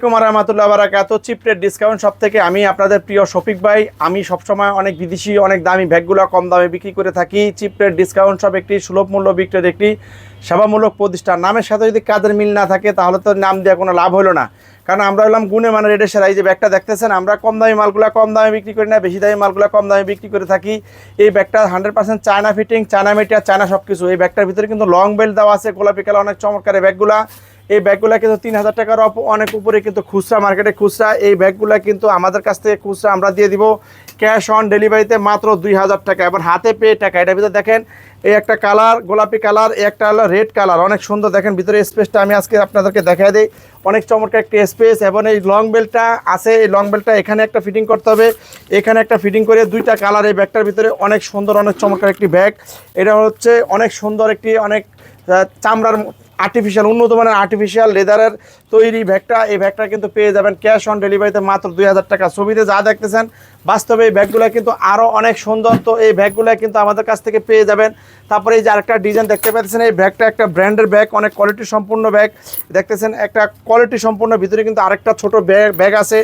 রহমতুল্লাহ বারাকাতু chip rate discount সব থেকে আমি আপনাদের প্রিয় শফিক ভাই। আমি সবসময় অনেক বিদেশি অনেক দামি ব্যাগগুলো কম দামে বিক্রি করে থাকি। চিপ রেট ডিসকাউন্ট সব একটি সুলভ মূল্য বিক্রির একটি সেবামূলক প্রতিষ্ঠান। নামের সাথে যদি কাজের মিল না থাকে তাহলে তো নাম দেওয়া কোনো লাভ হলো না, কারণ আমরা হলাম গুণে মানে রেটের সেরা। এই যে ব্যাগটা দেখতেছেন, আমরা কম দামি মালগুলো কম দামে বিক্রি করি না, বেশি দামি মালগুলো কম দামে বিক্রি করে থাকি। এই ব্যাগটা 100% China fitting, China material, China সব কিছু। এই ব্যাগটার ভিতরে কিন্তু লং বেল্ট দেওয়া আছে, গোলাপি কালার, অনেক চমৎকার এই ব্যাগগুলা। এই ব্যাগগুলো কিন্তু 3000 টাকার অনেক উপরে কিন্তু খুচরা, মার্কেটে খুচরা। এই ব্যাগগুলো কিন্তু আমাদের কাছ থেকে খুচরা আমরা দিয়ে দিব ক্যাশ অন ডেলিভারিতে মাত্র 2000 টাকা এবং হাতে পেয়ে টাকা। এটার ভিতরে দেখেন এই একটা কালার গোলাপি কালার, এই একটা হলো রেড কালার, অনেক সুন্দর। দেখেন ভিতরে স্পেসটা আমি আজকে আপনাদেরকে দেখাই দিই, অনেক চমৎকার একটা স্পেস। এবং এই লং বেল্টটা আছে, এই লং বেল্টটা এখানে একটা ফিটিং করতে হবে, এখানে একটা ফিটিং করে দুইটা কালার এই ব্যাগটার ভিতরে। অনেক সুন্দর, অনেক চমৎকার একটি ব্যাগ। এটা হচ্ছে অনেক সুন্দর একটি, অনেক চামড়ার আর্টিফিশিয়াল, উন্নত মানের আর্টিফিশিয়াল লেদারের তৈরি ব্যাগটা। এই ব্যাগটা কিন্তু পেয়ে যাবেন ক্যাশ অন ডেলিভারিতে মাত্র 2000 টাকা। ছবিতে যা দেখতেছেন বাস্তবে এই ব্যাগগুলো কিন্তু আরও অনেক সুন্দর। তো এই ব্যাগগুলো কিন্তু আমাদের কাছ থেকে পেয়ে যাবেন। তারপরে এই যে আরেকটা ডিজাইন দেখতে পাচ্ছেন, এই ব্যাগটা একটা ব্র্যান্ডের ব্যাগ, অনেক কোয়ালিটি সম্পূর্ণ ব্যাগ দেখতেছেন, একটা কোয়ালিটি সম্পূর্ণ। ভিতরে কিন্তু আরেকটা ছোট ব্যাগ আছে,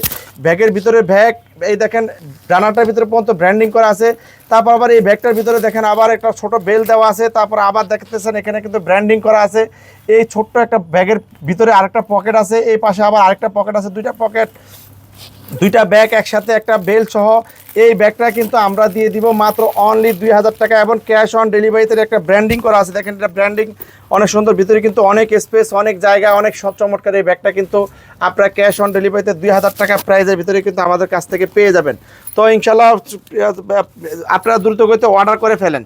ব্যাগের ভিতরে ব্যাগ এই দেখেন ডানাটার ভিতরে পর্যন্ত ব্র্যান্ডিং করা আছে। তারপর আবার এই ব্যাগটার ভিতরে দেখেন আবার একটা ছোট বেল দেওয়া আছে। তারপর আবার দেখতেছেন এখানে কিন্তু ব্র্যান্ডিং করা আছে। এই ছোট্ট একটা ব্যাগের ভিতরে আরেকটা পকেট আছে, এই পাশে আবার আরেকটা পকেট আছে, দুইটা পকেট, দুইটা ব্যাগ একসাথে, একটা বেল সহ। এই ব্যাগটা কিন্তু আমরা দিয়ে দিব মাত্র অনলি 2000 টাকা এবং ক্যাশ অন ডেলিভারিতে। একটা ব্র্যান্ডিং করা আছে, দেখেন এটা ব্র্যান্ডিং অনেক সুন্দর। ভিতরে কিন্তু অনেক স্পেস, অনেক জায়গা, অনেক সব চমৎকার। এই ব্যাগটা কিন্তু আপনারা ক্যাশ অন ডেলিভারিতে 2000 টাকা প্রাইজের ভিতরে কিন্তু আমাদের কাছ থেকে পেয়ে যাবেন। তো ইনশাল্লাহ আপনারা দ্রুত গতিতে অর্ডার করে ফেলেন।